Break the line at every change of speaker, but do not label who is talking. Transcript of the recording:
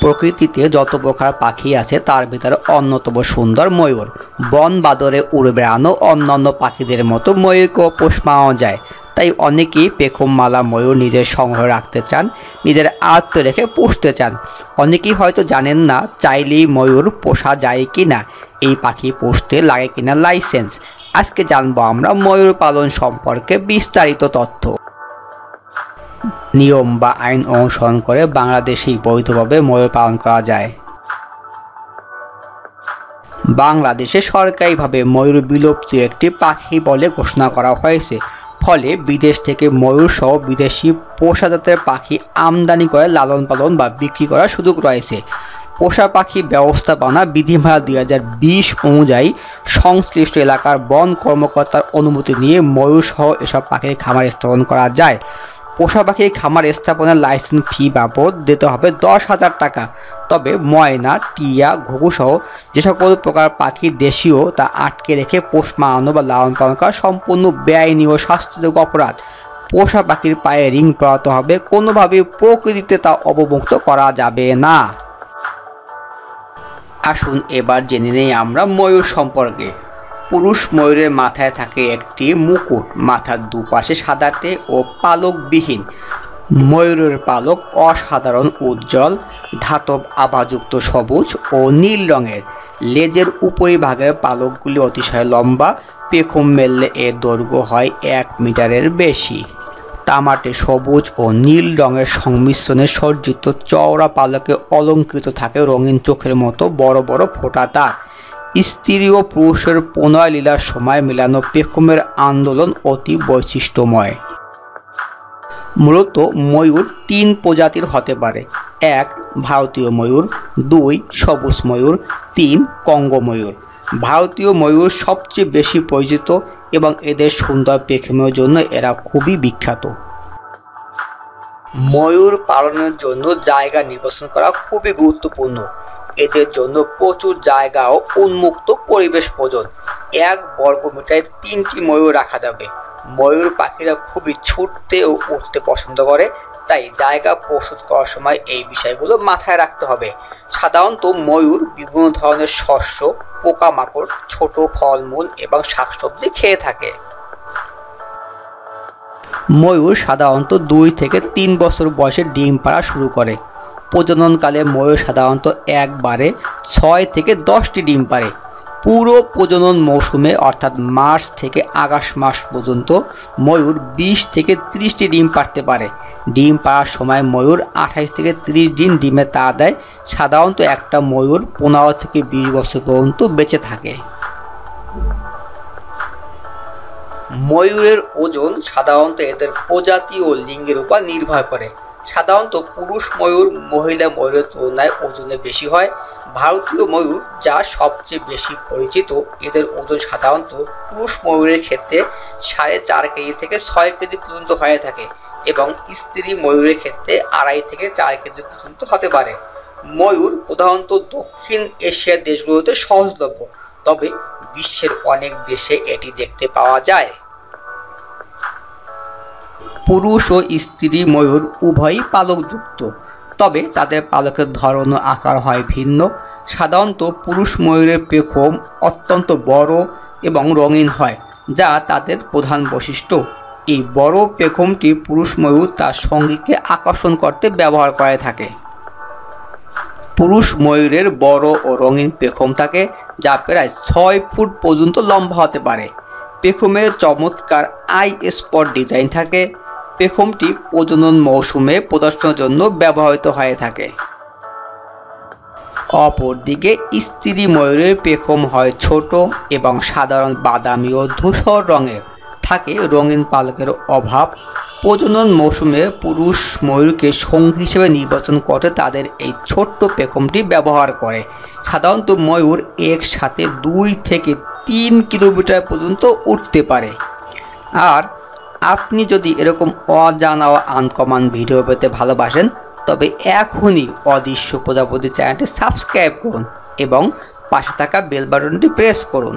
প্রকৃতিতে যত প্রকার পাখি আছে তার ভিতরে অন্যতম সুন্দর ময়ূর। বন বাদরে উড়ে বেড়ানো অন্যান্য পাখিদের মতো ময়ূরকেও পোষ মানানো যায়। তাই অনেকেই পেখমমালা ময়ূর নিজের সংগ্রহে রাখতে চান, নিজের আয়ত্তে রেখে পুষতে চান। অনেকেই হয়তো জানেন না চাইলেই ময়ূর পোষা যায় কি না, এই পাখি পুষতে লাগে কিনা লাইসেন্স। আজকে জানবো আমরা ময়ূর পালন সম্পর্কে বিস্তারিত তথ্য। নিয়ম বা আইন অনুসরণ করে বাংলাদেশে বৈধভাবে ময়ূর পালন করা যায়। বাংলাদেশে সরকারিভাবে ময়ূর বিলুপ্ত একটি পাখি বলে ঘোষণা করা হয়েছে। ফলে বিদেশ থেকে ময়ূর সহ বিদেশি পোষা জাতের পাখি আমদানি করে লালন পালন বা বিক্রি করার সুযোগ রয়েছে। পোষা পাখি ব্যবস্থাপনা বিধিমালা 2020 অনুযায়ী সংশ্লিষ্ট এলাকার বন কর্মকর্তার অনুমতি নিয়ে ময়ূর সহ এসব পাখির খামার স্থাপন করা যায়। পোষা পাখির খামার স্থাপনের লাইসেন্স ফি বাবদ দিতে হবে 10,000 টাকা। তবে ময়না, টিয়া, ঘুঘু সহ যে সকল প্রকার পাখি দেশীয় তা আটকে রেখে পোষ মানানো বা লালন পালন করা সম্পূর্ণ বেআইনি ও শাস্তিযোগ্য অপরাধ। পোষা পাখির পায়ে রিং পরাতে হবে, কোনোভাবে প্রকৃতিতে তা অবমুক্ত করা যাবে না। আসুন এবার জেনে নেই আমরা ময়ূর সম্পর্কে। পুরুষ ময়ূরের মাথায় থাকে একটি মুকুট, মাথার দুপাশে সাদাটে ও পালকবিহীন। ময়ূরের পালক অসাধারণ উজ্জ্বল, ধাতব আভাযুক্ত সবুজ ও নীল রঙের। লেজের উপরিভাগের পালকগুলি অতিশয় লম্বা, পেখম মেললে এর দৈর্ঘ্য হয় 1 মিটারের বেশি। তামাটে সবুজ ও নীল রঙের সংমিশ্রণে সজ্জিত চওড়া পালকে অলঙ্কৃত থাকে রঙিন চোখের মতো বড় বড় ফোঁটা দাগ। স্ত্রী ও পুরুষের প্রণয় লীলার সময় মেলানো পেখমের আন্দোলন অতি বৈশিষ্ট্যময়। মূলত ময়ূর 3 প্রজাতির হতে পারে: 1 ভারতীয় ময়ূর, 2 সবুজ ময়ূর, 3 কঙ্গো ময়ূর। ভারতীয় ময়ূর সবচেয়ে বেশি পরিচিত এবং এদের সুন্দর পেখমের জন্য এরা খুবই বিখ্যাত। ময়ূর পালনের জন্য জায়গা নির্বাচন করা খুবই গুরুত্বপূর্ণ। এদের জন্য প্রচুর জায়গা ও উন্মুক্ত পরিবেশ প্রয়োজন। 1 বর্গমিটারে 3টি ময়ূর রাখা যাবে। ময়ূর পাখিরা খুবই ছুটতে ও উঠতে পছন্দ করে, তাই জায়গা প্রস্তুত করার সময় এই বিষয়গুলো মাথায় রাখতে হবে। সাধারণত ময়ূর বিভিন্ন ধরনের শস্য, পোকামাকড়, ছোট ফলমূল এবং শাকসবজি খেয়ে থাকে। ময়ূর সাধারণত 2 থেকে 3 বছর বয়সে ডিম পাড়া শুরু করে। প্রজননকালে ময়ূর সাধারণত একবারে 6 থেকে 10টি ডিম পাড়ে। পুরো প্রজনন মৌসুমে অর্থাৎ মার্চ থেকে আগস্ট মাস পর্যন্ত ময়ূর 20 থেকে 30টি ডিম পাড়তে পারে। ডিম পাড়ার সময় ময়ূর 28 থেকে 30 দিন ডিমে তা দেয়। সাধারণত একটা ময়ূর 15 থেকে 20 বছর পর্যন্ত বেঁচে থাকে। ময়ূরের ওজন সাধারণত এদের প্রজাতি ও লিঙ্গের উপর নির্ভর করে। সাধারণত পুরুষ ময়ূর মহিলা ময়ূরের তুলনায় ওজনে বেশি হয়। ভারতীয় ময়ূর যা সবচেয়ে বেশি পরিচিত, এদের ওজন সাধারণত পুরুষ ময়ূরের ক্ষেত্রে 4.5 কেজি থেকে 6 কেজি পর্যন্ত হয়ে থাকে এবং স্ত্রী ময়ূরের ক্ষেত্রে 2.5 থেকে 4 কেজি পর্যন্ত হতে পারে। ময়ূর প্রধানত দক্ষিণ এশিয়ার দেশগুলোতে সহজলভ্য, তবে বিশ্বের অনেক দেশে এটি দেখতে পাওয়া যায়। পুরুষ ও স্ত্রী ময়ূর উভয়ই পালকযুক্ত, তবে তাদের পালকের ধরন ও আকার হয় ভিন্ন। সাধারণত পুরুষ ময়ূরের পেখম অত্যন্ত বড় এবং রঙিন হয়, যা তাদের প্রধান বৈশিষ্ট্য। এই বড় পেখমটি পুরুষ ময়ূর তার সঙ্গীকে আকর্ষণ করতে ব্যবহার করে থাকে। পুরুষ ময়ূরের বড় ও রঙিন পেখম থাকে, যা প্রায় 6 ফুট পর্যন্ত লম্বা হতে পারে। পেখমের চমৎকার আই স্পট ডিজাইন থাকে। পেখমটি প্রজনন মৌসুমে প্রদর্শনের জন্য ব্যবহৃত হয়ে থাকে। অপরদিকে স্ত্রী ময়ূরের পেখম হয় ছোট এবং সাধারণ বাদামি ও ধূসর রঙের থাকে। রঙিন পালকের অভাব। প্রজনন মৌসুমে পুরুষ ময়ূরকে সঙ্গী হিসেবে নির্বাচন করতে তাদের এই ছোট্ট পেখমটি ব্যবহার করে। সাধারণত ময়ূর একসাথে 2 থেকে 3 কিলোমিটার পর্যন্ত উঠতে পারে। আর আপনি যদি এরকম অজানা ও আনকমন ভিডিও পেতে ভালোবাসেন, তবে এখনই অদৃশ্য প্রজাপতি চ্যানেলটি সাবস্ক্রাইব করুন এবং পাশে থাকা বেল বাটনটি প্রেস করুন।